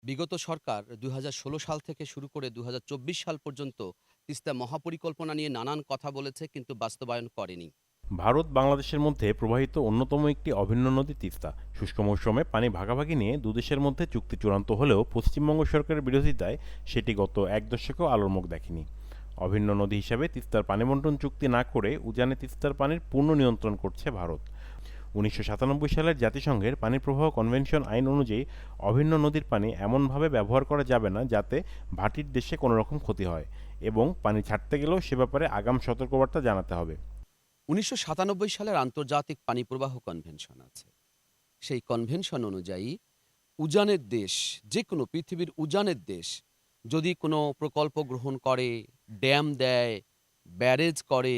বিগত সরকার ২০১৬ সাল থেকে শুরু করে ২০২৪ সাল পর্যন্ত তিস্তা মহাপরিকল্পনা নিয়ে নানান কথা বলেছে কিন্তু বাস্তবায়ন করেনি। ভারত বাংলাদেশের মধ্যে প্রবাহিত অন্যতম একটি অভিন্ন নদী তিস্তা। শুষ্ক মৌসুমে পানি ভাগাভাগি নিয়ে দুদেশের মধ্যে চুক্তি চূড়ান্ত হলেও পশ্চিমবঙ্গ সরকারের বিরোধিতায় সেটি গত এক দশকেও আলোর মুখ দেখেনি। অভিন্ন নদী হিসাবে তিস্তার পানি বণ্টন চুক্তি না করে উজানে তিস্তার পানির পূর্ণ নিয়ন্ত্রণ করছে ভারত। ১৯৯৭ সালের জাতিসংঘের পানি প্রবাহ কনভেনশন আইন অনুযায়ী অভিন্ন নদীর পানি এমনভাবে ব্যবহার করা যাবে না যাতে ভাটির দেশে কোনো রকম ক্ষতি হয়, এবং পানি ছাড়তে গেলেও সে ব্যাপারে আগাম সতর্কবার্তা জানাতে হবে। ১৯৯৭ সালের আন্তর্জাতিক পানি প্রবাহ কনভেনশন আছে। সেই কনভেনশন অনুযায়ী উজানের দেশ, যে কোনো পৃথিবীর উজানের দেশ যদি কোনো প্রকল্প গ্রহণ করে, ড্যাম দেয়, ব্যারেজ করে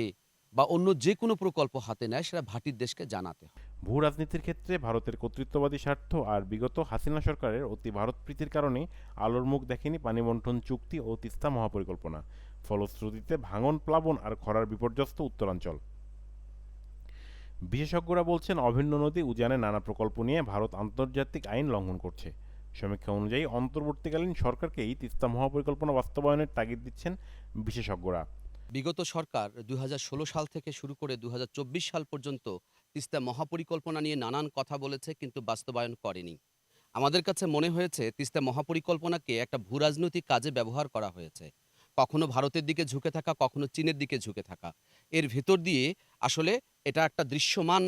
বা অন্য যে কোনো প্রকল্প হাতে নেয় সেটা ভাটির দেশকে জানাতে হয়। ভূ রাজনীতির ক্ষেত্রে ভারতের কর্তৃত্ববাদী স্বার্থ আর বিগত হাসিনা সরকারের অতি ভারতপ্রীতির কারণে আলোর মুখ দেখেনি পানি বণ্টন চুক্তি ও তিস্তা মহাপরিকল্পনা। ফলশ্রুতিতে ভাঙন, প্লাবন আর খরার বিপর্যস্ত উত্তরাঞ্চল। বিশেষজ্ঞরা বলছেন, অভিন্ন নদী উজানে নানা প্রকল্প নিয়ে ভারত আন্তর্জাতিক আইন লঙ্ঘন করছে। সমীক্ষা অনুযায়ী অন্তর্বর্তীকালীন সরকারকেই তিস্তা মহাপরিকল্পনা বাস্তবায়নের তাগিদ দিচ্ছেন বিশেষজ্ঞরা। বিগত সরকার ২০১৬ সাল থেকে শুরু করে ২০২৪ সাল পর্যন্ত তিস্তা মহাপরিকল্পনা নিয়ে নানান কথা বলেছে কিন্তু বাস্তবায়ন করেনি। আমাদের কাছে মনে হয়েছে তিস্তা মহাপরিকল্পনাকে একটা ভূরাজনৈতিক কাজে ব্যবহার করা হয়েছে। কখনো ভারতের দিকে ঝুঁকে থাকা, কখনো চীনের দিকে ঝুঁকে থাকা। এর ভেতর দিয়ে আসলে এটা একটা দৃশ্যমান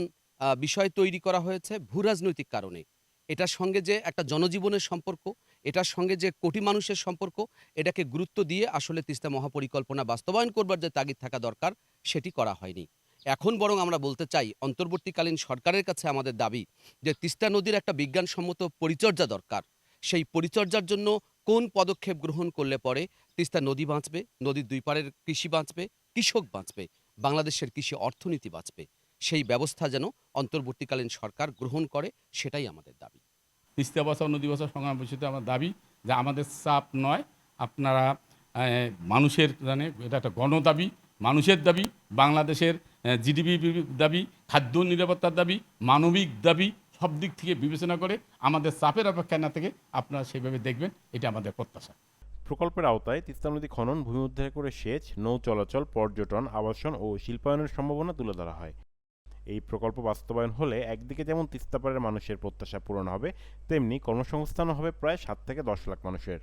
বিষয় তৈরি করা হয়েছে ভূরাজনৈতিক কারণে। এটার সঙ্গে যে একটা জনজীবনের সম্পর্ক, এটার সঙ্গে যে কোটি মানুষের সম্পর্ক, এটাকে গুরুত্ব দিয়ে আসলে তিস্তা মহাপরিকল্পনা বাস্তবায়ন করবার যে তাগিদ থাকা দরকার, সেটি করা হয়নি। এখন বরং আমরা বলতে চাই, অন্তর্বর্তীকালীন সরকারের কাছে আমাদের দাবি যে তিস্তা নদীর একটা বিজ্ঞানসম্মত পরিচর্যা দরকার। সেই পরিচর্যার জন্য কোন পদক্ষেপ গ্রহণ করলে পরে তিস্তা নদী বাঁচবে, নদীর দুই পাড়ের কৃষি বাঁচবে, কৃষক বাঁচবে, বাংলাদেশের কৃষি অর্থনীতি বাঁচবে। সেই ব্যবস্থা যেন অন্তর্বর্তীকালীন সরকার গ্রহণ করে, সেটাই আমাদের দাবি। তিস্তা বাঁচাও নদী বাঁচাও সংগ্রাম পরিষদে আমার দাবি যে আমাদের চাপ নয়, আপনারা মানুষের জানে এটা একটা গণদাবি, মানুষের দাবি, বাংলাদেশের জিডিপি দাবি, খাদ্য নিরাপত্তার দাবি, মানবিক দাবি, সব দিক থেকে বিবেচনা করে আমাদের চাপের অপেক্ষা না থেকে আপনারা সেইভাবে দেখবেন, এটা আমাদের প্রত্যাশা। প্রকল্পের আওতায় তিস্তা নদী খনন, ভূমি উদ্ধার করে সেচ, নৌ চলাচল, পর্যটন, আবাসন ও শিল্পায়নের সম্ভাবনা তুলে ধরা হয়। এই প্রকল্প বাস্তবায়ন হলে একদিকে যেমন তিস্তাপাড়ের মানুষের প্রত্যাশা পূরণ হবে, তেমনি কর্মসংস্থানও হবে প্রায় ৭ থেকে ১০ লাখ মানুষের।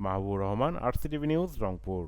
Mahbubur Rahman, RCTV news, Rangpur.